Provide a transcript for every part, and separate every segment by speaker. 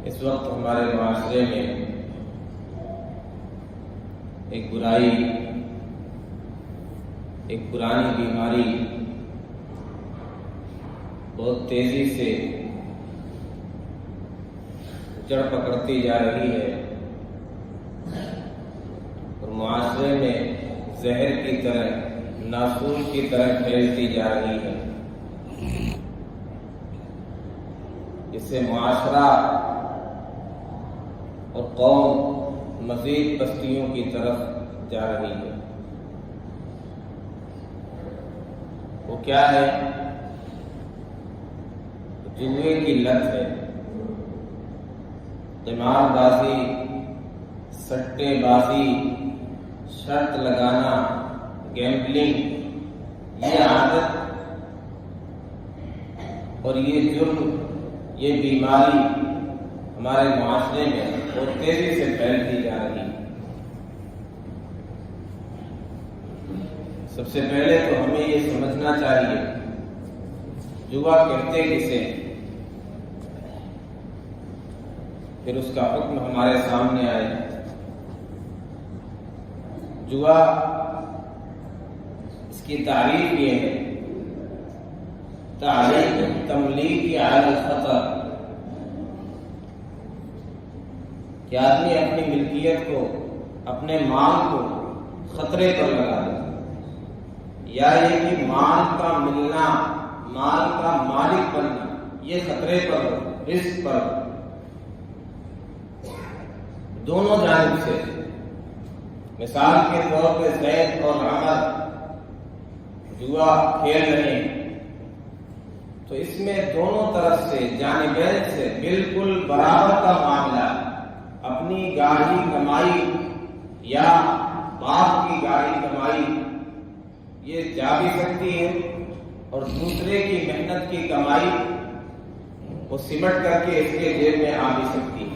Speaker 1: اس وقت ہمارے معاشرے میں ایک برائی، ایک پرانی بیماری بہت تیزی سے جڑ پکڑتی جا رہی ہے اور معاشرے میں زہر کی طرح، ناسور کی طرح پھیلتی جا رہی ہے۔ اس سے معاشرہ اور قوم مزید پستیوں کی طرف جا رہی ہے۔ وہ کیا ہے؟ جوئے کی لت ہے، قمار بازی، سٹے بازی، شرط لگانا، گیمبلنگ، یہ عادت اور یہ جرم، یہ بیماری ہمارے معاشرے میں بہت تیزی سے پھیلتی جا رہی ہے۔ سب سے پہلے تو ہمیں یہ سمجھنا چاہیے جوا کہتے کسے، پھر اس کا حکم ہمارے سامنے آئے۔ جوا، اس کی تعریف یہ ہے، تعلیم تملیک علی الخطر، کہ آدمی اپنی ملکیت کو، اپنے مال کو خطرے پر لگا دے، یا یہ کہ مال کا ملنا، مال کا مالک بننا یہ خطرے پر ہو، رسک پر ہو، دونوں جانب سے۔ مثال کے طور پہ زید اور عمر جوا کھیل رہے ہیں تو اس میں دونوں طرف سے، جانبین سے بالکل برابر کا معاملہ، اپنی گاڑی کمائی یا باپ کی گاڑی کمائی یہ جا بھی سکتی ہے، اور دوسرے کی محنت کی کمائی وہ سمٹ کر کے اس کے جیب میں آ بھی سکتی ہے،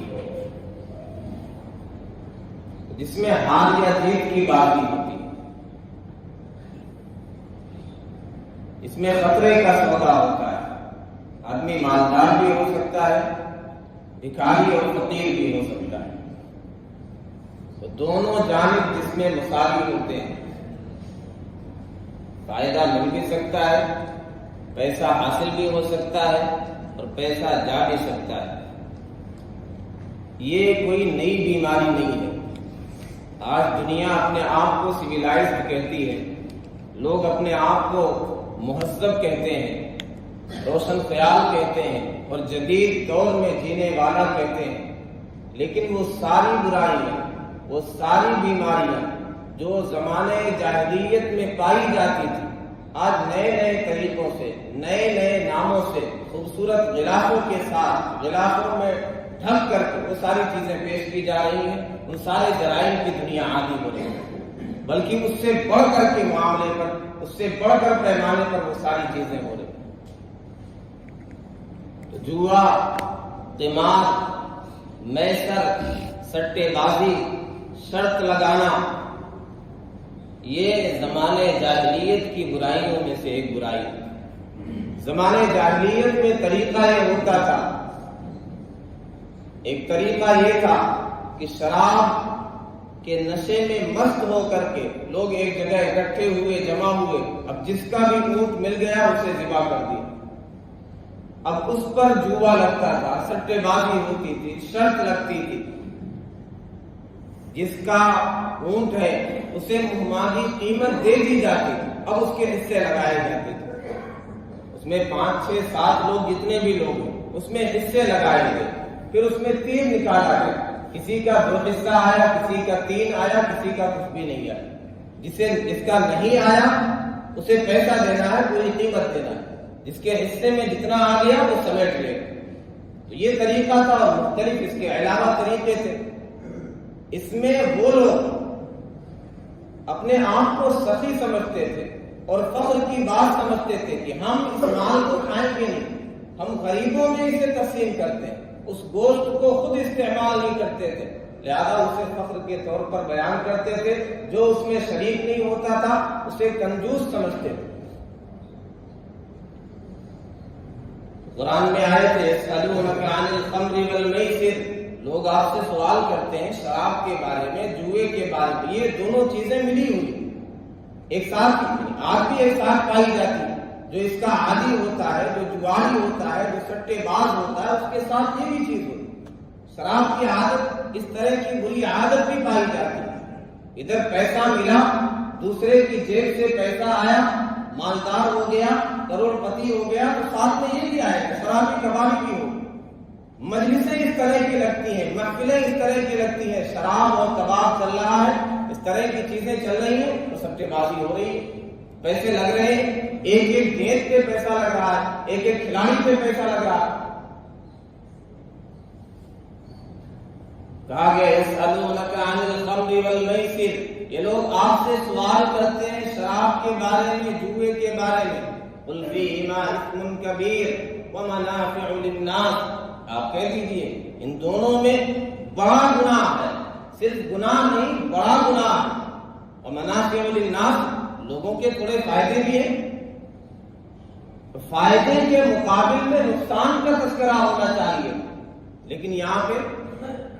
Speaker 1: جس میں ہار یا جیت کی بات نہیں ہوتی۔ اس میں خطرے کا سودا ہوتا ہے، آدمی مالدار بھی ہو سکتا ہے، بھکاری اور فقیر بھی ہو سکتا ہے، تو دونوں جانب جس میں مساوی ہوتے ہیں، فائدہ مل بھی سکتا ہے، پیسہ حاصل بھی ہو سکتا ہے اور پیسہ جا بھی سکتا ہے۔ یہ کوئی نئی بیماری نہیں ہے۔ آج دنیا اپنے آپ کو سویلائزڈ کہتی ہے، لوگ اپنے آپ کو مہذب کہتے ہیں، روشن خیال کہتے ہیں اور جدید دور میں جینے والا کہتے ہیں، لیکن وہ ساری برائیاں، وہ ساری بیماریاں جو زمانے جاہلیت میں پائی جاتی تھی، آج نئے نئے طریقوں سے، نئے نئے ناموں سے، خوبصورت غلافوں کے ساتھ، غلافوں میں ڈھک کر کے وہ ساری چیزیں پیش کی جا رہی ہیں۔ ان سارے جرائم کی دنیا عادی ہو رہی ہے، بلکہ اس سے بڑھ کر کے معاملے پر، اس سے بڑھ کر پیمانے پر وہ ساری چیزیں ہو رہی ہیں۔ تو جوا، قمار، میسر، سٹے بازی، شرط لگانا یہ زمانے جاہلیت کی برائیوں میں سے ایک برائی ہے۔ زمانے جاہلیت میں طریقہ یہ ہوتا تھا، ایک طریقہ یہ تھا کہ شراب کے نشے میں مست ہو کر کے لوگ ایک جگہ اکٹھے ہوئے، جمع ہوئے، اب جس کا بھی اونٹ مل گیا اسے ذبح کر دیا، اب اس پر جوا لگتا تھا، سٹے بازی ہوتی تھی، شرط لگتی تھی، جس کا اونٹ ہے اسے مہمانی قیمت دے دی جاتی تھی، اب اس کے حصے لگائے جاتے تھے، اس میں 5، 6، 7 لوگ جتنے بھی لوگ ہیں اس میں حصے لگائے گئے، پھر اس میں 3 نکالا گیا، کسی کا 2 حصہ آیا، کسی کا 3 آیا، کسی کا کچھ بھی نہیں آیا، جس کا نہیں آیا اسے پیسہ دینا ہے، پوری قیمت دینا ہے، جس کے حصے میں جتنا آ گیا وہ سمیٹ لے۔ تو یہ طریقہ تھا، اور مختلف اس کے علاوہ طریقے تھے۔ اس میں وہ لوگ اپنے آپ کو سخی سمجھتے تھے اور فخر کی بات سمجھتے تھے کہ ہم اس مال کو کھائیں گے نہیں، ہم غریبوں میں اسے تقسیم کرتے ہیں، اس گوشت کو خود استعمال نہیں کرتے تھے، لہذا اسے فخر کے طور پر بیان کرتے تھے، جو اس میں شریک نہیں ہوتا تھا اسے کنجوس سمجھتے تھے۔ قرآن میں آئے تھے یسألونک عن الخمر والمیسر، لوگ آپ سے سوال کرتے ہیں شراب کے بارے میں، جوئے کے بارے میں. یہ دونوں چیزیں ملی ہوئی ایک ساتھ، آج بھی ایک ساتھ پائی جاتی ہے. جو اس کا عادی ہوتا ہے، جو جواری ہوتا ہے، جو سٹے باز ہوتا ہے، اس کے ساتھ یہ بھی چیز ہوتی ہے. شراب کی عادت، اس طرح کی بری عادت بھی پائی جاتی ہے. ادھر پیسہ ملا، دوسرے کی جیب سے پیسہ آیا، مالدار ہو گیا، کروڑ پتی ہو گیا، تو ساتھ میں یہ بھی آئے گا شرابی کبابی بھی ہو. مجلسیں اس طرح کی لگتی ہیں، محفلیں اس طرح کی لگتی ہیں، شراب اور کباب چل رہا ہے، اس طرح کی چیزیں چل رہی ہیں، تو سٹے بازی ہو رہی ہے، پیسے لگ رہے ہیں. ایک ایک گیند پہ پیسہ لگ رہا ہے، ایک ایک کھلاڑی پہ پیسہ لگ رہا ہے. کہا گیا یسألونک عن الخمر والمیسر، یہ لوگ آپ سے سوال کرتے ہیں شراب کے بارے میں، جوئے کے بارے میں. قل فیہما اثم کبیر ومنافع للناس، آپ کہہ دیجئے ان دونوں میں بڑا گناہ ہے، صرف گناہ نہیں بڑا گناہ ہے. ومنافع للناس، لوگوں کے تھوڑے فائدے بھی ہیں. فائدے کے مقابل میں نقصان کا تذکرہ ہونا چاہیے، لیکن یہاں پہ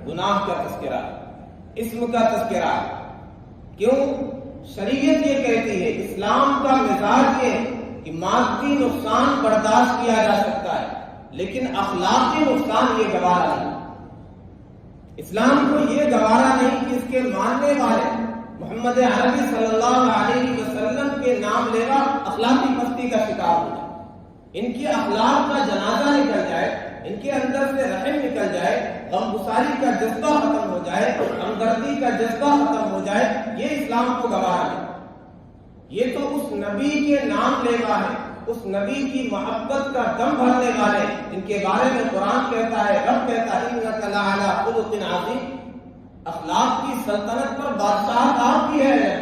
Speaker 1: گناہ کا تذکرہ، اسم کا تذکرہ. کیوں؟ شریعت یہ کہتی ہے، اسلام کا مزاج یہ کہ مادی نقصان برداشت کیا جا سکتا ہے، لیکن اخلاقی نقصان یہ گوارا نہیں. اسلام کو یہ گوارا نہیں کہ اس کے ماننے والے محمد عربی صلی اللہ علیہ وسلم کے نام لیوا اخلاقی پستی کا شکار ہو جائے، ان کی اخلاق کا جنازہ نکل جائے، ان کے اندر سے رحم نکل جائے، غمگساری کا جذبہ ختم ہو جائے، ہمدردی کا جذبہ ختم ہو جائے. یہ اسلام کو گوارا ہے. یہ تو اس نبی کے نام لیوا ہے، اس نبی کی محبت کا دم بھرنے والے، ان کے بارے میں قرآن کہتا ہے، رب کہتا ہے انک لعلی خلق عظیم، اخلاق کی سلطنت پر بادشاہ آپ کی ہے،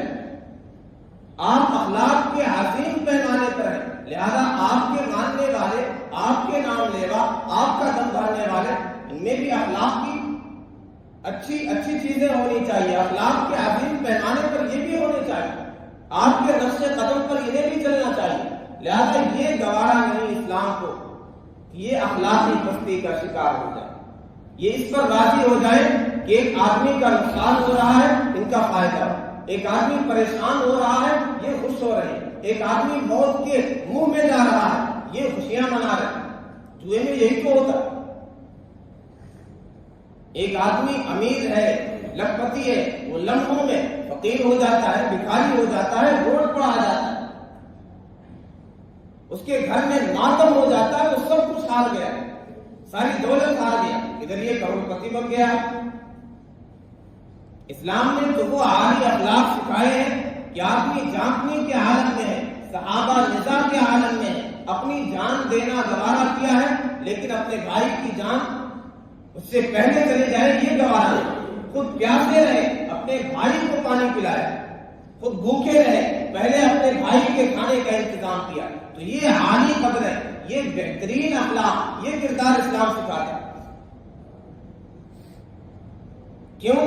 Speaker 1: آپ اخلاق کے عظیم پیمانے پر ہیں. لہذا آپ کے ماننے والے، آپ کے نام لیوا، آپ کا دم بھرنے والے، ان میں بھی اخلاق کی اچھی چیزیں ہونی چاہیے. اخلاق کے عظیم پیمانے پر یہ بھی ہونے چاہیے، آپ کے نقش قدم پر انہیں بھی چلنا چاہیے. لہذا یہ گوارا نہیں اسلام کو کہ یہ اخلاقی پستی کا شکار ہو جائے. یہ اس پر راضی ہو جائے کہ ایک آدمی کا نقصان ہو رہا ہے، ان کا فائدہ ہو. ایک آدمی پریشان ہو رہا ہے، یہ خوش ہو رہے ہیں. ایک آدمی موت کے منہ میں جا رہا ہے، یہ خوشیاں منا رہے ہیں. جوئے میں یہی تو ہوتا ہے. ایک آدمی امیر ہے، لکھپتی ہے، وہ لمحوں میں فقیر ہو جاتا ہے، بھکاری ہو جاتا ہے، روڈ پر آ جاتا ہے، اس کے گھر میں ماتم ہو جاتا ہے، وہ سب کچھ ہار گیا، ساری دولت ہار گیا، ادھر یہ کروڑ پتی بن گیا. اسلام نے تو وہ عالی اخلاق سکھائے ہیں کہ آدمی جانچنے کے عالم میں ہے، صحابہ نزاع کے عالم میں ہے، اپنی جان دینا گوارا کیا ہے، لیکن اپنے بھائی کی جان اس سے پہلے چلے جائے یہ گوارا نہیں. خود پیاسے رہے، اپنے بھائی کو پانی پلائے، خود بھوکے رہے، پہلے اپنے بھائی کے کھانے کا انتظام کیا. تو یہ عالی قدر ہے، یہ بہترین اخلاق، یہ کردار اسلام سکھاتا ہے. کیوں؟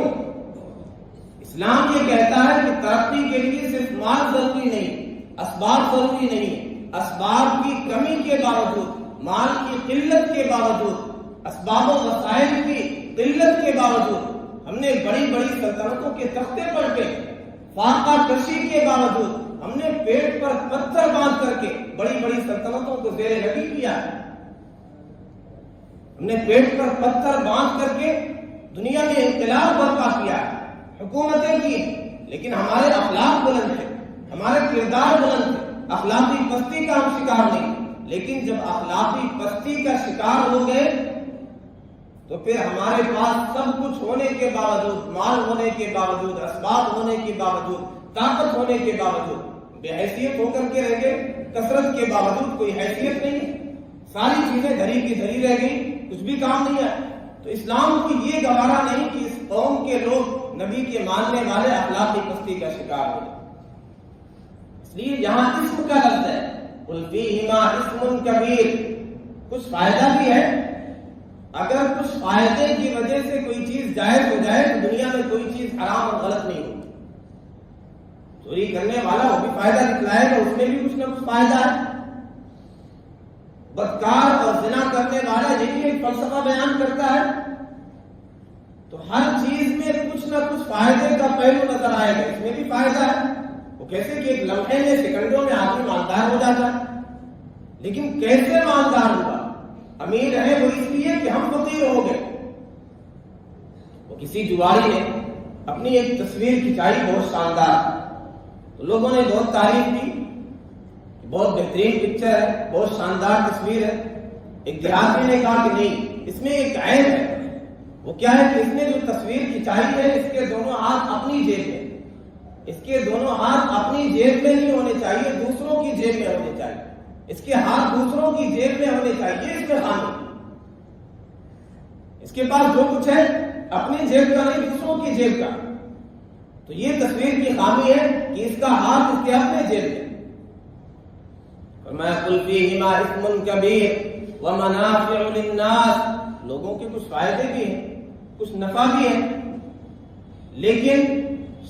Speaker 1: اسلام یہ کہتا ہے کہ ترقی کے لیے صرف مال ضروری نہیں، اسباب ضروری نہیں. اسباب کی کمی کے باوجود، مال کی قلت کے باوجود، اسباب و وسائل کی قلت کے باوجود، ہم نے بڑی بڑی سلطنتوں کے تختے پلٹے، فاقہ کشی کے باوجود ہم نے پیٹ پر پتھر باندھ کر کے بڑی بڑی سلطنتوں کو زیر لگی کیا. ہم نے پیٹ پر پتھر باندھ کر کے دنیا میں انقلاب برپا کیا، حکومتیں کی، لیکن ہمارے اخلاق بلند تھے، ہمارے کردار بلند تھے. اخلاقی پستی کا ہم شکار نہیں. لیکن جب اخلاقی پستی کا شکار ہو گئے تو پھر ہمارے پاس سب کچھ ہونے کے باوجود، مال ہونے کے باوجود، اسباب ہونے کے باوجود، طاقت ہونے کے باوجود بے حیثیت ہو کر کے رہ گئے. کثرت کے باوجود کوئی حیثیت نہیں، ساری چیزیں دھری کی دھری رہ گئی، کچھ بھی کام نہیں آیا. تو اسلام کو یہ گوارا نہیں کہ اس قوم کے لوگ نبی کے ماننے والے اخلاقی پستی کا شکار ہو جائے. اس لیے یہاں اسم کا لفظ ہے، قل فیہما اسم کبیر. کچھ فائدہ بھی ہے. اگر کچھ فائدے کی وجہ سے کوئی چیز جائز ہو جائے تو دنیا میں کوئی چیز حرام اور غلط نہیں ہوتی. چوری کرنے والا وہ بھی فائدہ نکلائے گا، اس میں بھی کچھ نہ کچھ فائدہ ہے. بدکار اور زنا کرنے والا یہی ایک فلسفہ بیان کرتا ہے؟ تو ہر چیز میں کچھ نہ کچھ فائدے کا پہلو نظر آئے گا، اس میں بھی فائدہ ہے۔ وہ کیسے کہ ایک لمحے میں سیکنڈوں میں آدمی مالدار ہو جاتا ہے، لیکن کیسے مالدار ہوا؟ امیر ہے وہ اس لیے کہ ہم فقیر ہو گئے۔ وہ کسی جواری نے اپنی ایک تصویر کھینچائی بہت شاندار، تو لوگوں نے بہت تعریف کی، بہت بہترین پکچر ہے، بہت شاندار تصویر ہے۔ ایک دیہاتی نے کہا کہ نہیں، اس میں ایک عیب ہے۔ وہ کیا ہے کہ اس نے جو تصویر کھینچائی ہے اس کے دونوں ہاتھ اپنی جیب میں، اس کے دونوں ہاتھ اپنی جیب میں نہیں ہونے چاہیے، دوسروں کی جیب میں ہونے چاہیے، اس کے ہاتھ دوسروں کی جیب میں ہونے چاہیے، اس میں خامی۔ اس کے پاس جو کچھ ہے اپنی جیب کا نہیں، دوسروں کی جیب کا۔ تو یہ تصویر کی خامی ہے کہ اس کا ہاتھ اس کے اپنے جیب میں۔ فرمایا قل فیہما اثم کبیر ومنافع للناس، لوگوں کے کچھ فائدے بھی ہیں، کچھ نفع بھی ہے، لیکن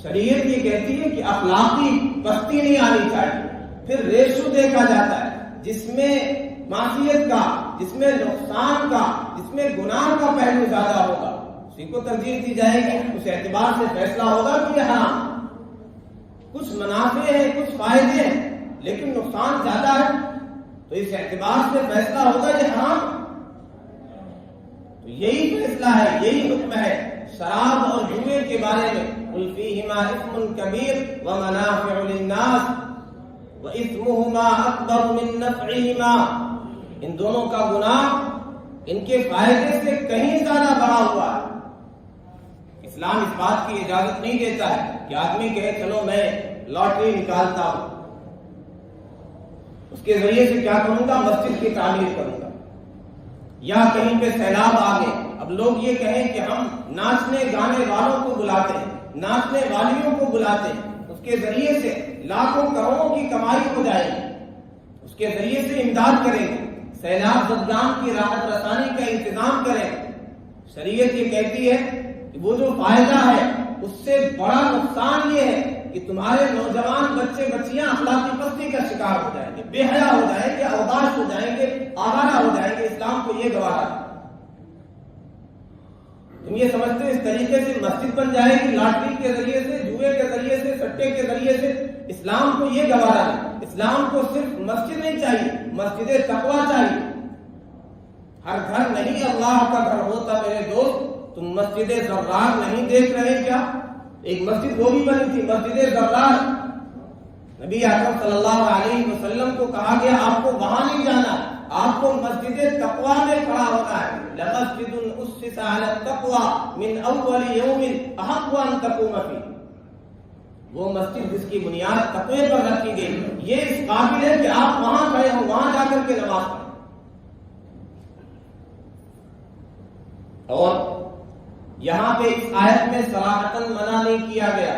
Speaker 1: شریعت یہ کہتی ہے کہ اخلاقی پستی نہیں آنی چاہیے۔ پھر ریشو دیکھا جاتا ہے جس میں معصیت کا، جس میں نقصان کا، جس میں گناہ کا پہلو زیادہ ہوگا اسی کو ترجیح دی جائے گی، اس اعتبار سے فیصلہ ہوگا کہ یہ حرام۔ کچھ منافع ہیں، کچھ فائدے ہیں، لیکن نقصان زیادہ ہے، تو اس اعتبار سے فیصلہ ہوگا یہ حرام۔ تو یہی فیصلہ ہے، یہی حکم ہے شراب اور جوئے کے بارے میں۔ قل فیہما اثم کبیر ومنافع للناس واثمہما اکبر من نفعہما، ان دونوں کا گناہ ان کے فائدے سے کہیں زیادہ بڑا ہوا ہے۔ اسلام اس بات کی اجازت نہیں دیتا ہے کہ آدمی کہے چلو میں لاٹری نکالتا ہوں، اس کے ذریعے سے کیا کروں گا؟ مسجد کی تعمیر کروں گا، یا کہیں پہ سیلاب آ گئے، اب لوگ یہ کہیں کہ ہم ناچنے گانے والوں کو بلاتے ہیں، ناچنے والیوں کو بلاتے ہیں، اس کے ذریعے سے لاکھوں کروڑوں کی کمائی ہو جائے گی، اس کے ذریعے سے امداد کریں گے، سیلاب زدگان کی راحت رسانی کا انتظام کریں گے۔ شریعت یہ کہتی ہے کہ وہ جو فائدہ ہے اس سے بڑا نقصان یہ ہے کہ تمہارے نوجوان بچے بچیاں اخلاقی پستی کا شکار ہو جائیں گے، بے حیا ہو جائیں گے، اوباش ہو جائیں گے، آوارہ ہو جائیں گے۔ اسلام کو یہ گوارا ہے۔ تم یہ سمجھتے اس طریقے سے مسجد بن جائے گی لاٹری کے ذریعے سے، جوئے کے ذریعے سے، سٹے کے ذریعے سے؟ اسلام کو یہ گوارا ہے۔ اسلام کو صرف مسجد نہیں چاہیے، مسجد تقوی چاہیے۔ ہر گھر نہیں اللہ کا گھر ہوتا میرے دوست۔ تم مسجد زرار نہیں دیکھ رہے کیا؟ ایک مسجد وہ بھی بنی تھی، مسجد زرار۔ نبی اکرم صلی اللہ علیہ وسلم کو کہا گیا آپ کو وہاں نہیں جانا، آپ کو مسجد تقوی میں کھڑا ہونا ہے۔ لمسجد اسس علی التقوی من اول یوم احق ان تقوم فیہ، وہ مسجد جس کی بنیاد تقوی پر رکھی گئی، یہ اس قابل ہے کہ آپ وہاں کھڑے ہوں، وہاں جا کر کے نماز پڑھیں۔ اور یہاں پہ اس آیت میں صراحتاً منع نہیں کیا گیا،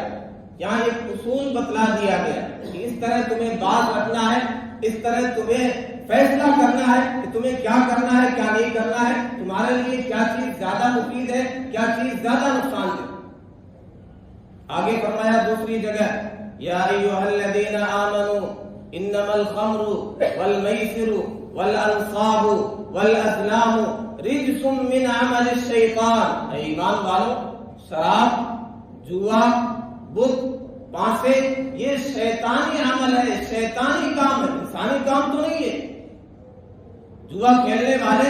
Speaker 1: یہاں ایک اصول بتلا دیا گیا کہ اس طرح تمہیں بات رکھنا ہے، اس طرح تمہیں فیصلہ کرنا ہے کہ تمہیں کیا کرنا ہے، کیا نہیں کرنا ہے، تمہارے لیے کیا چیز زیادہ مفید ہے، کیا چیز زیادہ نقصان دہ۔ آگے فرمایا دوسری جگہ یا ایھا الذین آمنوا انما الخمر والمیسر والانصاب والازلام رجس من عمل الشیطان، اے ایمان والو، شراب، جوا، بت، پانسے، یہ شیطانی عمل ہے، شیطانی کام ہے، انسانی کام تو نہیں ہے۔ جوا کھیلنے والے،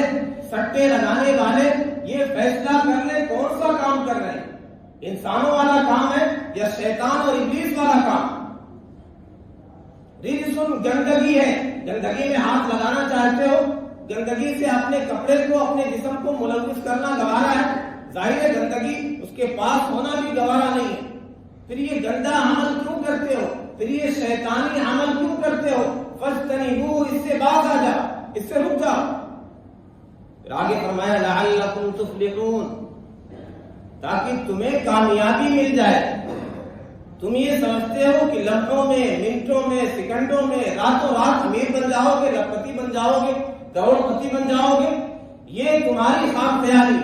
Speaker 1: سٹے لگانے والے یہ فیصلہ کر لیں کون سا کام کر رہے ہیں، انسانوں والا کام ہے یا شیطان اور ابلیس والا کام؟ رجسن گندگی ہے، گندگی میں ہاتھ لگانا چاہتے ہو، گندگی سے اپنے کپڑے کو، اپنے جسم کو ملوث کرنا گوارا ہے، ظاہر ہے گندگی اس کے پاس ہونا بھی گوارا نہیں ہے، پھر یہ گندا عمل کیوں کرتے ہو، پھر یہ شیطانی عمل کیوں کرتے ہو؟ فاجتنبوہ، اس سے باز آ جاؤ، اس سے رک جاؤ۔ پھر آگے فرمایا لعلکم تفلحون، تاکہ تمہیں کامیابی مل جائے۔ تم یہ سمجھتے ہو کہ لمحوں میں، منٹوں میں، سیکنڈوں میں، راتوں رات امیر بن جاؤ گے، لکھپتی بن جاؤ گے، کروڑ پتی بن جاؤ گے، یہ تمہاری خام خیالی۔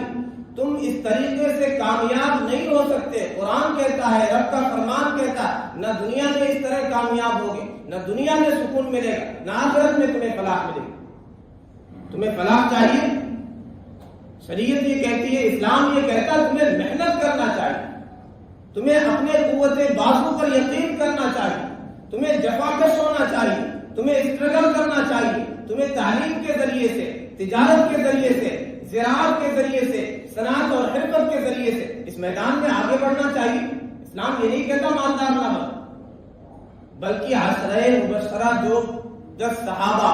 Speaker 1: تم اس طریقے سے کامیاب نہیں ہو سکتے۔ قرآن کہتا ہے، رب کا فرمان کہتا ہے، نہ دنیا میں اس طرح کامیاب ہوگے، نہ دنیا میں سکون ملے گا، نہ آخرت میں تمہیں فلاح ملے گی۔ تمہیں فلاح چاہیے، شریعت یہ کہتی ہے، اسلام یہ کہتا ہے تمہیں محنت کرنا چاہیے، تمہیں اپنے قوت بازو پر یقین کرنا چاہیے، تمہیں جفاکش ہونا چاہیے، تمہیں اسٹرگل کرنا چاہیے، تمہیں تعلیم کے ذریعے سے، تجارت کے ذریعے سے، زراعت کے ذریعے سے، صنعت اور حرفت کے ذریعے سے اس میدان میں آگے بڑھنا چاہیے۔ اسلام یہ نہیں کہتا مالدار نہ بن، بلکہ عشرہ مبشرہ جو 10 صحابہ،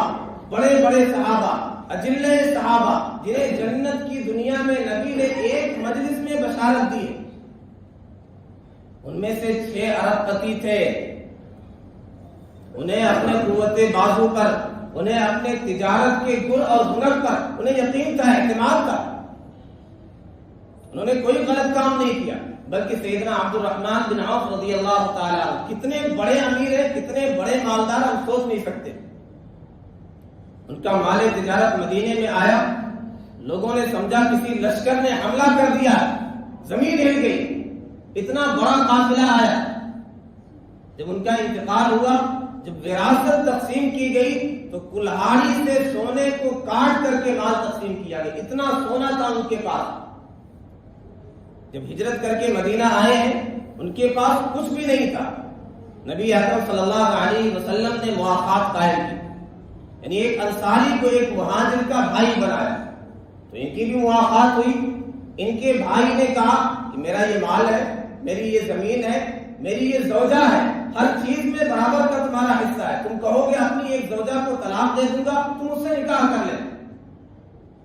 Speaker 1: بڑے بڑے صحابہ، اجلے صحابہ، جنہیں جنت کی دنیا میں نبی نے ایک مجلس میں بشارت دی، ان میں سے 6 ارب پتی تھے۔ انہیں اپنے قوت بازو پر، انہیں اپنے تجارت کے گر اور ہنر پر انہیں یقین تھا، اعتماد تھا، انہوں نے کوئی غلط کام نہیں کیا۔ بلکہ سیدنا عبد الرحمن بن عوف رضی اللہ تعالی عنہ کتنے بڑے امیر ہیں، کتنے بڑے مالدار، ہم سوچ نہیں سکتے۔ ان کا مال تجارت مدینے میں آیا، لوگوں نے سمجھا کسی لشکر نے حملہ کر دیا، زمین ہل گئی، اتنا بڑا قافلہ آیا۔ جب ان کا انتقال ہوا، جب وراثت تقسیم کی گئی تو کلہاڑی سے سونے کو کاٹ کر کے مال تقسیم کیا گیا، اتنا سونا تھا ان کے پاس۔ جب ہجرت کر کے مدینہ آئے ہیں، ان کے پاس کچھ بھی نہیں تھا۔ نبی اکرم صلی اللہ علیہ وسلم نے مواقعات قائم کی، یعنی ایک انصاری کو ایک مہاجر کا بھائی بنایا، تو ان کی بھی مواقعات ہوئی۔ ان کے بھائی نے کہا کہ میرا یہ مال ہے، میری یہ زمین ہے، میری یہ زوجہ ہے، ہر چیز میں برابر کا تمہارا حصہ ہے، تم کہو گے اپنی ایک زوجہ کو طلاق دے دوں گا، تم اس سے نکاح کر لیں،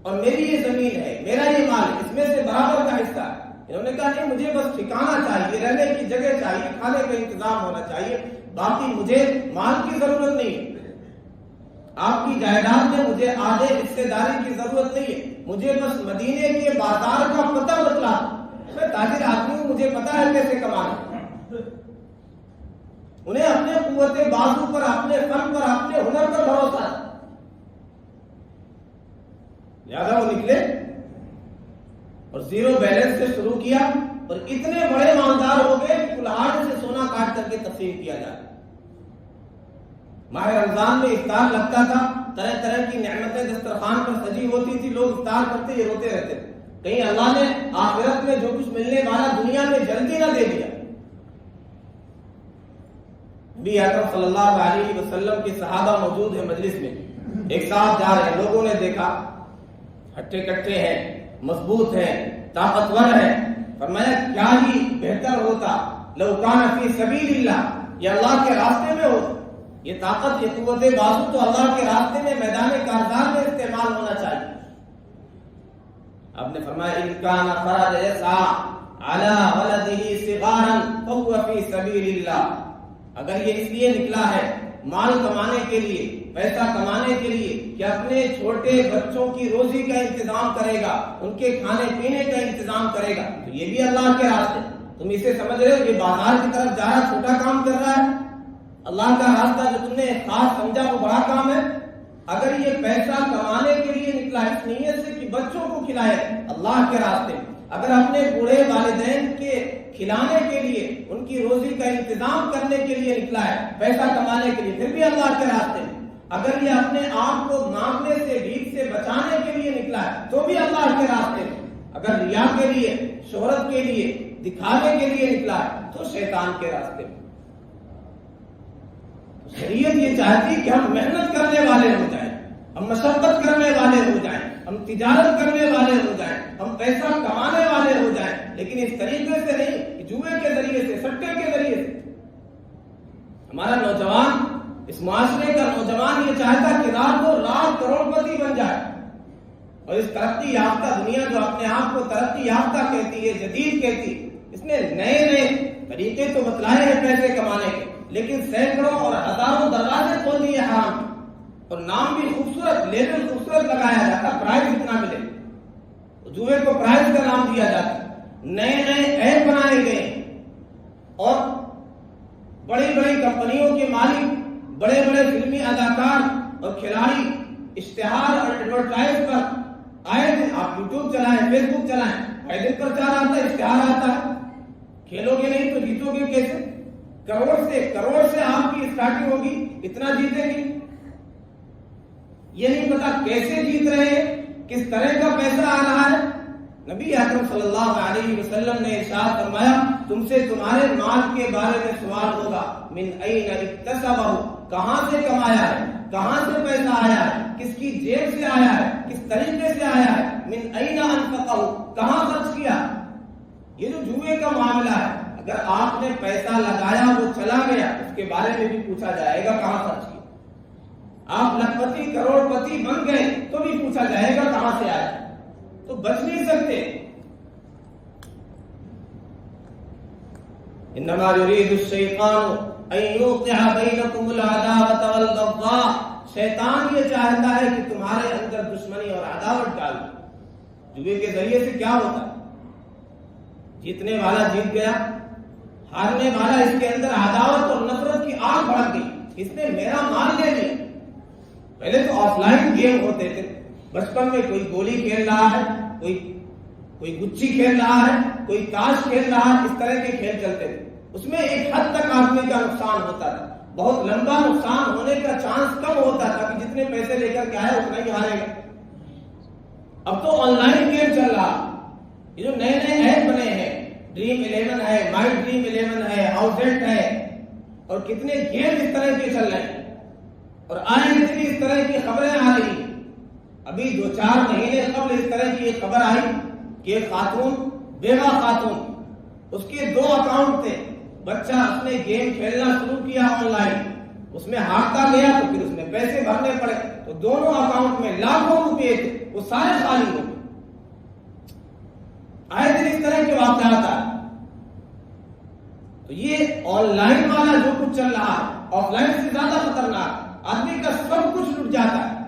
Speaker 1: اور میری یہ زمین ہے، میرا یہ مال، اس میں سے برابر کا حصہ ہے۔ انہوں نے کہا نہیں، مجھے بس ٹھکانہ چاہیے، رہنے کی جگہ چاہیے، کھانے کا انتظام ہونا چاہیے، باقی مجھے مال کی ضرورت نہیں ہے، آپ کی جائیداد میں مجھے آدھے حصے داری کی ضرورت نہیں ہے، مجھے بس مدینے کے بازار کا پتہ بتلا، میں تاجر آدمی ہوں، مجھے پتا ہے کیسے کمانا۔ انہیں اپنے قوت بازو پر، اپنے فن پر، اپنے ہنر پر بھروسہ ہے، لہذا وہ نکلے اور زیرو بیلنس سے شروع کیا، اور اتنے بڑے مالدار ہو گئے کہ کلہاڑ سے سونا کاٹ کر کے تقسیم کیا جائے۔ ماہ رمضان میں افطار لگتا تھا، طرح طرح کی نعمتیں دسترخوان پر سجی ہوتی تھی، لوگ افطار کرتے، یہ روتے رہتے، کہیں اللہ نے آخرت میں جو کچھ ملنے والا دنیا میں جلدی نہ دے دیا۔ نبی اکرم صلی اللہ علیہ وسلم کے صحابہ موجود ہیں مجلس میں، ایک ساتھ جا رہے ہیں، لوگوں نے دیکھا ہٹے کٹے ہیں، مضبوط ہیں، طاقتور ہیں، فرمایا کیا ہی بہتر ہوتا لو کان فی سبیل اللہ، یہ اللہ کے راستے میں ہو، یہ طاقت، یہ قوت بازو تو اللہ کے راستے میں، میدان کارزار میں استعمال ہونا چاہیے۔ آپ نے فرمایا ان کان خرج یسعى علی ولده صغارا فهو فی سبیل اللہ، اگر یہ اس لیے نکلا ہے مال کمانے کے لیے، پیسہ کمانے کے لیے کہ اپنے چھوٹے بچوں کی روزی کا انتظام کرے گا، ان کے کھانے پینے کا انتظام کرے گا، تو یہ بھی اللہ کے راستے۔ تم اسے سمجھ رہے ہو یہ بازار کی طرف جا رہا چھوٹا کام کر رہا ہے؟ اللہ کا راستہ جو تم نے خاص سمجھا وہ بڑا کام ہے۔ اگر یہ پیسہ کمانے کے لیے نکلا اس نیت سے کہ بچوں کو کھلائے اللہ کے راستے، اگر اپنے بوڑھے والدین کے کھلانے کے لیے، ان کی روزی کا انتظام کرنے کے لیے نکلا ہے، پیسہ کمانے کے لیے، پھر بھی اللہ کے راستے میں۔ اگر یہ اپنے آپ کو مانگنے سے، بھیک سے بچانے کے لیے نکلا ہے تو بھی اللہ کے راستے میں۔ اگر ریا کے لیے، شہرت کے لیے، دکھانے کے لیے نکلا ہے تو شیطان کے راستے میں۔ شریعت یہ چاہتی کہ ہم محنت کرنے والے ہو جائیں، ہم مشقت کرنے والے ہو جائیں، ہم تجارت کرنے والے ہو جائیں، ہم پیسہ کمانے والے ہو جائیں، لیکن اس طریقے سے نہیں کہ جوئے کے ذریعے سے، سٹے کے ذریعے سے۔ ہمارا نوجوان، اس معاشرے کا نوجوان یہ چاہتا کہ رات کو رات کروڑ پتی بن جائے، اور اس ترقی یافتہ دنیا جو اپنے آپ کو ترقی یافتہ کہتی ہے، جدید کہتی ہے، اس نے نئے نئے طریقے تو بتلائے ہیں پیسے کمانے کے، لیکن سینکڑوں اور ہزاروں دروازے کھول دیے حرام کے، اور نام بھی خوبصورت، لیبل خوبصورت لگایا جاتا، پرائز کتنا ملے، جوئے کو پرائز کا نام دیا جاتا، نئے نئے ایپ بنائے گئے، اور بڑی بڑی کمپنیوں کے مالک، بڑے بڑے فلمی اداکار اور کھلاڑی اشتہار اور ایڈورٹائز پر آئے دن، آپ یوٹیوب چلائیں، فیس بک چلائیں، آئے دن پرچار آتا ہے، اشتہار آتا ہے، کھیلو گے نہیں تو جیتو گے کیسے؟ کروڑ سے آپ کی اسٹارٹنگ ہوگی، اتنا جیتیں گے۔ یہ نہیں پتا کیسے جیت رہے ہیں، کس طرح کا پیسہ آ رہا ہے۔ نبی اکرم صلی اللہ علیہ وسلم نے ارشاد فرمایا تم سے تمہارے مال کے بارے میں سوال ہوگا، من این اکتسبہ، کہاں سے کمایا ہے، کہاں سے پیسہ آیا ہے، کس کی جیب سے آیا ہے، کس طریقے سے آیا ہے، من این انفقہ، کہاں خرچ کیا۔ یہ جو جوئے کا معاملہ ہے، اگر آپ نے پیسہ لگایا وہ چلا گیا، اس کے بارے میں بھی پوچھا جائے گا کہاں خرچ کیا۔ آپ لاکھپتی کروڑ پتی بن گئے تو بھی پوچھا جائے گا کہاں سے آیا، تو بچ نہیں سکتے۔ انما یرید الشیطان ان یوقع بینکم العداوۃ والبغضاء، شیطان یہ چاہتا ہے کہ تمہارے اندر دشمنی اور عداوت ڈال دے۔ جوئے کے ذریعے سے کیا ہوتا ہے؟ جیتنے والا جیت گیا، ہارنے والا اس کے اندر عداوت اور نفرت کی آگ بھڑک گئی، اس نے میرا مال لے لیا۔ پہلے تو آف لائن گیم ہوتے تھے، بچپن میں کوئی گولی کھیل رہا ہے، کوئی گچی کھیل رہا ہے، کوئی تاش کھیل رہا ہے، اس طرح کے کھیل چلتے تھے۔ اس میں ایک حد تک آدمی کا نقصان ہوتا تھا، بہت لمبا نقصان ہونے کا چانس کم ہوتا تھا کہ جتنے پیسے لے کر کے آئے اتنا ہی ہارے گا۔ اب تو آن لائن گیم چل رہا، یہ جو نئے نئے ایپ بنے ہیں، ڈریم 11 ہے، مائی ڈریم 11 ہے، آؤٹڈیٹ ہے، اور کتنے گیم اس طرح کے چل رہے ہیں، اور آئے دن اس طرح کی خبریں آ رہی۔ ابھی 2-4 مہینے قبل اس طرح کی ایک خبر آئی کہ ایک خاتون، بیوہ خاتون، اس کے 2 اکاؤنٹ تھے، بچہ اس نے گیم کھیلنا شروع کیا آن لائن، اس میں ہارتا گیا تو پھر اس میں پیسے بھرنے پڑے، تو دونوں اکاؤنٹ میں لاکھوں روپے تھے، وہ سارے خالی ہو گئے۔ آئے دن اس طرح کے واقعات آئے۔ تو یہ آن لائن والا جو کچھ چل رہا ہے، آف لائن سے زیادہ خطرناک۔ آدمی کا سب کچھ لٹ جاتا ہے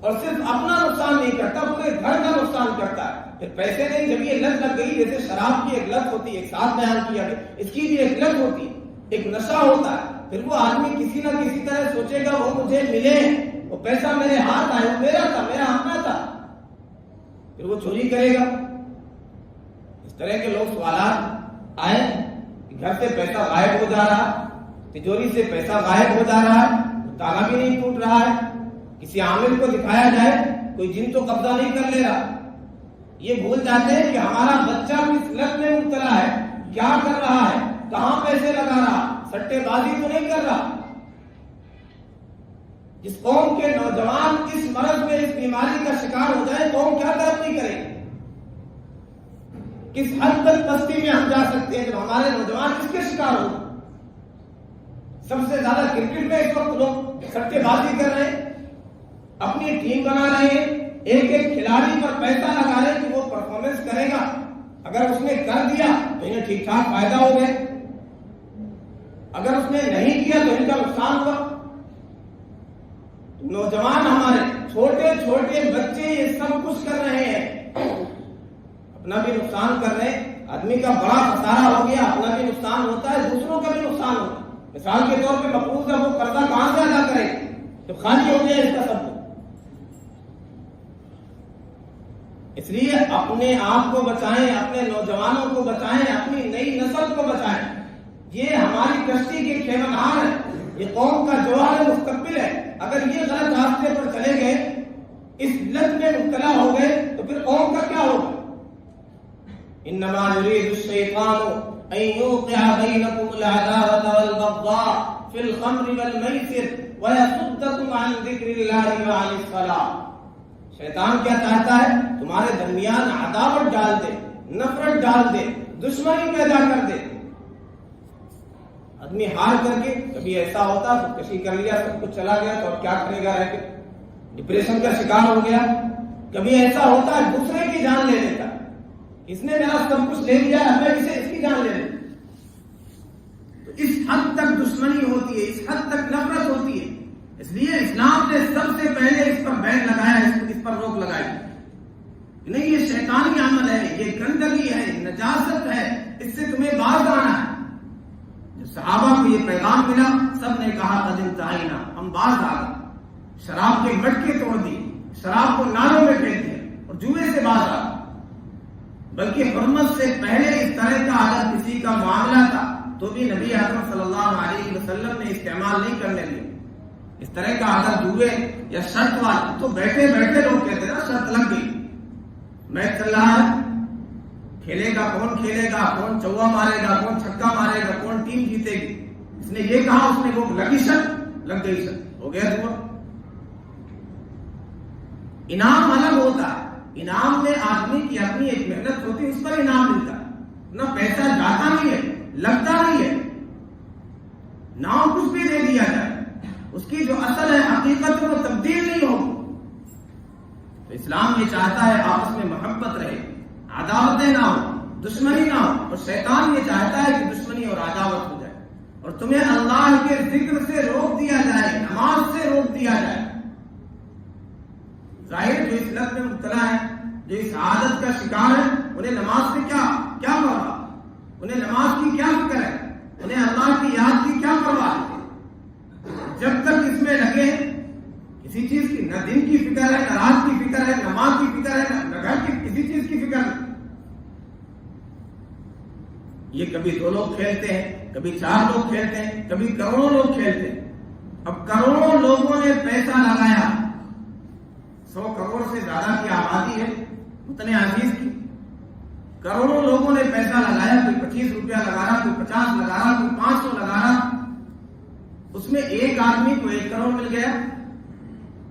Speaker 1: اور صرف اپنا نقصان نہیں کرتا، پورے گھر کا نقصان کرتا ہے۔ پھر پیسے نہیں، جب یہ لت لگ گئی، جیسے شراب کی ایک لت ہوتی ہے، ایک ساتھ بیان کیا کہ اس کی بھی ایک لت ہوتی ہے، ایک نشہ ہوتا ہے، پھر وہ آدمی کسی نہ کسی طرح سوچے گا وہ مجھے ملے، وہ پیسہ میرے ہاتھ آئے، وہ میرا تھا، میرا اپنا تھا، پھر وہ چوری کرے گا۔ اس طرح کے لوگ سوالات آئے کہ گھر سے پیسہ غائب ہو جا رہا، تجوری سے پیسہ غائب ہو جا رہا ہے، تالا بھی نہیں ٹوٹ رہا ہے، کسی عامل کو دکھایا جائے کوئی جن تو قبضہ نہیں کر لے رہا۔ یہ بھول جاتے ہیں کہ ہمارا بچہ کس لت میں مبتلا ہے، کیا کر رہا ہے، کہاں پیسے لگا رہا، سٹے بازی تو نہیں کر رہا۔ جس قوم کے نوجوان اس مرض میں، اس بیماری کا شکار ہو جائے، قوم کیا ترقی کرے؟ کس حد تک پستی میں ہم جا سکتے ہیں جب ہمارے نوجوان اس کے شکار ہو؟ سب سے زیادہ کرکٹ میں اس وقت لوگ سٹے بازی کر رہے ہیں، اپنی ٹیم بنا رہے ہیں، ایک ایک کھلاڑی پر پیسہ لگا رہے ہیں کہ وہ پرفارمنس کرے گا، اگر اس نے کر دیا تو انہیں ٹھیک ٹھاک فائدہ ہو گئے، اگر اس نے نہیں کیا تو ان کا نقصان ہوا۔ نوجوان ہمارے چھوٹے چھوٹے بچے یہ سب کچھ کر رہے ہیں، اپنا بھی نقصان کر رہے ہیں۔ آدمی کا بڑا خسارہ ہو گیا، اپنا بھی نقصان ہوتا ہے، دوسروں کا بھی نقصان ہوتا ہے۔ مثال کے طور پہ مقروض ہے، وہ قرضہ کہاں سے ادا کرے جب خالی ہو گیا اس کا سب کچھ؟ اس لیے اپنے آپ کو بچائیں، اپنے نوجوانوں کو بچائیں، اپنی نئی نسل کو بچائیں۔ یہ ہماری کشتی کے کھیونہار ہے، یہ قوم کا جوہر مستقبل ہے۔ اگر یہ غلط راستے پر چلے گئے، اس لت میں مبتلا ہو گئے تو پھر قوم کا کیا ہوگا؟ انما یرید الشیطان ان یوقع بینکم العداوۃ والبغضاء فی الخمر والمیسر ویصدکم عن ذکر اللہ وعن الصلاۃ۔ شیطان کیا چاہتا ہے؟ تمہارے درمیان عداوت ڈال دے، نفرت ڈال دے، دشمنی پیدا کر دے۔ آدمی ہار کر کے کبھی ایسا ہوتا خودکشی کر لیا، سب کچھ چلا گیا تو اب کیا کرے گا رہ کے، ڈپریشن کا شکار ہو گیا۔ کبھی ایسا ہوتا ہے دوسرے کی جان لے لیتا، اس نے میرا سب کچھ لے لیا ہے، میں اسے اس کی جان لے لیتا۔ تو اس حد تک دشمنی ہوتی ہے، اس حد تک نفرت ہوتی ہے۔ اس لیے اسلام نے سب سے پہلے اس پر بین لگایا، اس پر روک لگائی۔ نہیں، یہ شیطانی عمل ہے، یہ گندگی ہے، نجاست ہے، اس سے تمہیں باز آنا ہے۔ جب صحابہ کو یہ پیغام ملا، سب نے کہا قد انتہینا، ہم باز آ گئے۔ شراب کے مٹکے توڑ دی، شراب کو نالوں میں پھینک دیا اور جوئے سے باز آ گئے۔ بلکہ حرمت سے پہلے اس طرح کا اگر کسی کا معاملہ تھا تو بھی نبی اکرم صلی اللہ علیہ وسلم نے استعمال نہیں کرنے دیا۔ اس طرح کا اگر جوئے یا شرط والا تو بیٹھے بیٹھے لوگ کہتے ہیں نا شرط لگ گئی، میچ چل رہا ہے، کھیلے گا کون چوہا مارے گا، کون چھکا مارے گا، کون ٹیم جیتے گی، اس نے یہ کہا، اس نے وہ لگی شرط، لگ گئی شرط، ہو گیا جوا۔ انعام الگ ہوتا ہے، انعام میں آدمی کی اپنی ایک محنت ہوتی ہے، اس پر انعام ملتا ہے، نہ پیسہ جاتا نہیں ہے، لگتا نہیں ہے، نہ کچھ بھی دے دیا جائے، اس کی جو اصل ہے حقیقت وہ تبدیل نہیں ہو۔ تو اسلام یہ چاہتا ہے آپس میں محبت رہے، عداوتیں نہ ہو، دشمنی نہ ہو، اور شیطان یہ چاہتا ہے کہ دشمنی اور عداوت ہو جائے، اور تمہیں اللہ کے ذکر سے روک دیا جائے، نماز سے روک دیا جائے۔ ظاہر جو اس لت میں مبتلا ہے، جو اس عادت کا شکار ہے، انہیں نماز سے کیا پرواہ، انہیں نماز کی کیا فکر ہے، انہیں اللہ کی یاد کی کیا پرواہ ہے؟ جب تک اس میں لگے کسی چیز کی نہ دن کی فکر ہے، نہ رات کی فکر ہے، نماز کی فکر ہے، نہ گھر کی کسی چیز کی فکر ہے۔ یہ کبھی 2 لوگ کھیلتے ہیں، کبھی 4 لوگ کھیلتے ہیں، کبھی کروڑوں لوگ کھیلتے ہیں۔ اب کروڑوں لوگوں نے پیسہ لگایا، 100 کروڑ سے زیادہ کی آبادی ہے اتنے عزیز کی، کروڑوں لوگوں نے پیسہ لگایا، کوئی 25 روپیہ لگا رہا، کوئی 50 لگا رہا، کوئی 500 لگا رہا، اس میں ایک آدمی کو 1 کروڑ مل گیا،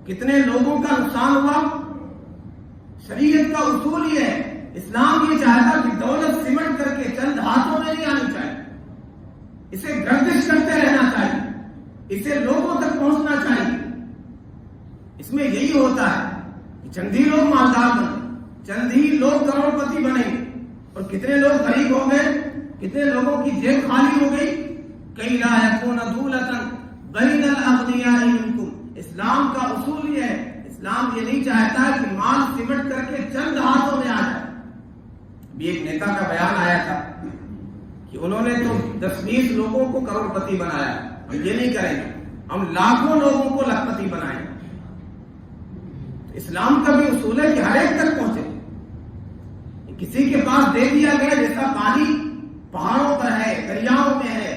Speaker 1: کتنے لوگوں کا نقصان ہوا؟ شریعت کا اصول یہ ہے، اسلام یہ چاہتا کہ دولت سمٹ کر کے چند ہاتھوں میں نہیں آنی چاہیے، اسے گردش کرتے رہنا چاہیے، اسے لوگوں تک پہنچنا چاہیے۔ اس میں یہی ہوتا ہے کہ چند ہی لوگ مالدار بنے، چند ہی لوگ کروڑ پتی بنے، اور کتنے لوگ غریب ہو گئے، کتنے لوگوں کی جیب خالی ہو گئی۔ کئی لا یکون دولتاً بین الاغنیاء منکم، اسلام کا اصول یہ ہے، اسلام یہ نہیں چاہتا کہ مال سمٹ کر کے چند ہاتھوں میں آ جائے۔ ابھی ایک نیتا کا بیان آیا تھا کہ انہوں نے تو 10-20 لوگوں کو کروڑ پتی بنایا، ہم یہ نہیں کریں گے، ہم لاکھوں لوگوں کو لاکھ پتی بنائیں گے۔ اسلام کا بھی اصول ہے کہ ہر ایک تک پہنچے، کسی کے پاس دے دیا گیا، جیسا پانی پہاڑوں پر ہے، دریاؤں میں ہے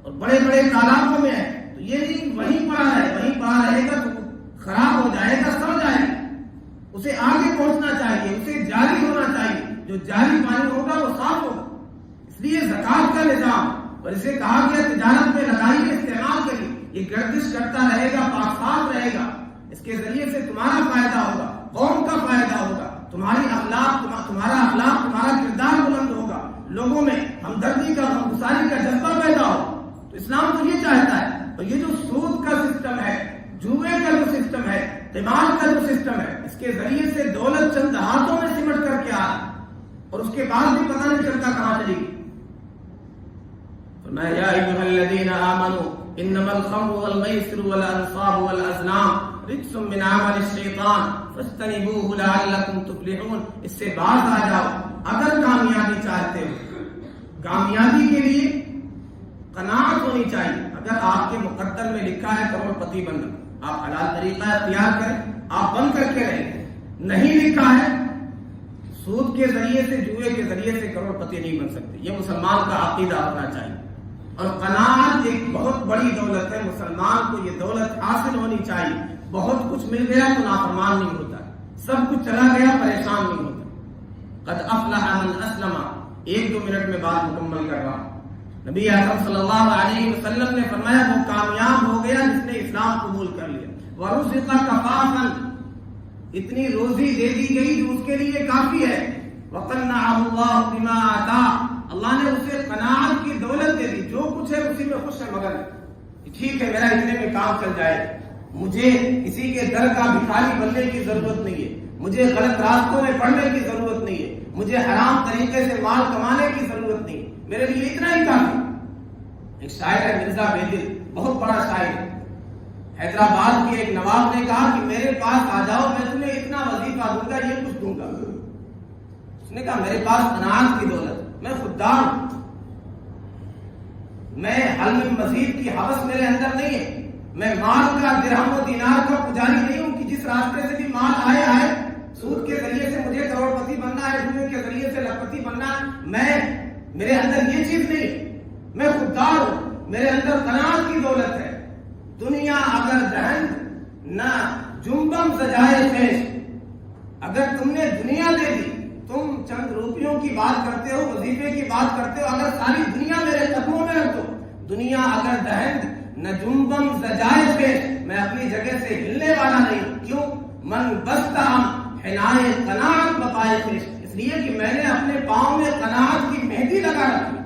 Speaker 1: اور بڑے بڑے تالابوں میں ہے، تو یہ نہیں وہیں پڑا ہے، وہیں پڑا رہے گا تو خراب ہو جائے گا، سڑ جائے گا، اسے آگے پہنچنا چاہیے، اسے جاری ہونا چاہیے، جو جاری پانی ہوگا وہ صاف ہوگا۔ اس لیے زکات کا نظام، اور اسے کہا گیا تجارت میں لگائیے، استعمال کریے، یہ گردش کرتا رہے گا، پاک صاف رہے گا، اس کے ذریعے سے تمہارا فائدہ ہوگا، قوم کا فائدہ ہوگا، تمہاری اخلاق، تمہارا اخلاق، تمہارا کردار بلند ہوگا، لوگوں میں ہمدردی کا، غمگساری کا جذبہ پیدا ہو۔ تو اسلام تو یہ چاہتا ہے، اور یہ جو سود کا سسٹم ہے، جوئے کا جو سسٹم ہے، قمار کا جو سسٹم ہے، اس کے ذریعے سے دولت چند ہاتھوں میں سمٹ کر کے آ اور اس کے بعد بھی پتہ نہیں چلتا کہاں چلی گئی۔ فرمایا یا ایھا الذین آمنوا انما الخمر والمیسر والانصاب والازلام رجس من عمل الشیطان فاجتنبوه لعلکم تفلحون۔ اس سے باز آ جاؤ اگر کامیابی چاہتے ہو۔ کامیابی کے لیے قناعت ہونی چاہیے۔ اگر آپ کے مقدر میں لکھا ہے کروڑ پتی بننا، آپ حلال طریقہ اختیار کریں، آپ بن کر کے رہیں۔ نہیں لکھا ہے سود کے ذریعے سے، جوئے کے ذریعے سے کروڑ پتی نہیں بن سکتے، یہ مسلمان کا عقیدہ ہونا چاہیے۔ اور قناعت ایک بہت بڑی دولت ہے، مسلمان کو یہ دولت حاصل ہونی چاہیے۔ بہت کچھ مل گیا تو نافرمان نہیں ہوتا، سب کچھ چلا گیا پریشان نہیں ہوتا۔ قد افلح من اسلم، 1-2 منٹ میں بات مکمل کر رہا ہوں۔ نبی اکرم صلی اللہ علیہ وسلم نے فرمایا وہ کامیاب ہو گیا جس نے اسلام قبول کر لیا۔ ورزق کفافا، اتنی روزی دے دی گئی جو اس کے لیے کافی ہے۔ وقنعه اللہ بما آتا، اللہ نے اسے قناعت کی دولت دے دی، جو کچھ ہے اسی میں خوش ہے، مگر ٹھیک ہے میرا اتنے میں کام چل جائے، مجھے کسی کے در کا بھکاری بننے کی ضرورت نہیں ہے، مجھے غلط راستوں میں پڑنے کی ضرورت نہیں ہے، مجھے حرام طریقے سے مال کمانے کی ضرورت نہیں، میرے لیے اتنا ہی کافی۔ ایک شاعر ہے مرزا بیدل، بہت بڑا شاعر، حیدرآباد کے ایک نواب نے کہا کہ میرے پاس آ جاؤ، میں تمہیں اتنا وظیفہ دوں گا، یہ کچھ دوں گا۔ اس نے کہا میرے پاس قناعت کی دولت، میں خوددار ہوں، میں حل مزید کی حوث میرے اندر نہیں ہے، میں مال کا، درہم و دینار کا پجاری نہیں ہوں کہ جس راستے سے بھی مال آئے، سود کے ذریعے سے مجھے کروڑ پتی بننا ہے، جوئے کے ذریعے سے لکھپتی بننا ہے، میرے اندر یہ چیز نہیں، میں خوددار ہوں، میرے اندر قناعت کی دولت ہے۔ دنیا اگر دہند نہ جنبم سجائے پیش، اگر تم نے دنیا دے دی، تم چند روپیوں کی بات کرتے ہو، وظیفے کی بات کرتے ہو، اگر ساری دنیا میرے قدموں میں ہے تو دنیا اگر دہند نہ جنبم سجائے پیش، میں اپنی جگہ سے ہلنے والا نہیں. کیوں؟ من بستہ حنائے قناعت بپائے پیش، اس لیے کہ میں نے اپنے پاؤں میں قناعت کی مہندی لگا رکھی.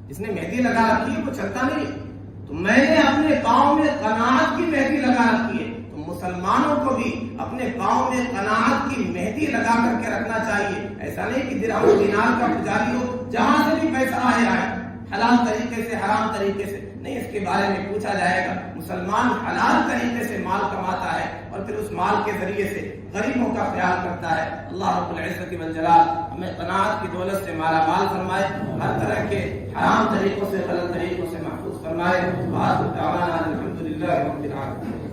Speaker 1: جس نے مہندی لگا رکھی ہے وہ چلتا نہیں، تو میں نے اپنے پاؤں میں قناعت کی مہندی لگا رکھی ہے. تو مسلمانوں کو بھی اپنے پاؤں میں قناعت کی مہندی لگا کر کے رکھنا چاہیے. ایسا نہیں کہ درہم و دینار کا پجاری ہو، جہاں سے بھی پیسہ آئے، حلال طریقے سے حرام طریقے سے نہیں، اس کے بارے میں پوچھا جائے گا. مسلمان حلال طریقے سے مال کماتا ہے اور پھر اس مال کے ذریعے سے غریبوں کا خیال کرتا ہے. اللہ رب العزت والجلال ہمیں قناعت کی دولت سے مالا مال فرمائے، ہر طرح کے حرام طریقوں سے غلط طریقوں سے محفوظ فرمائے. الحمد للہ رب العالمین.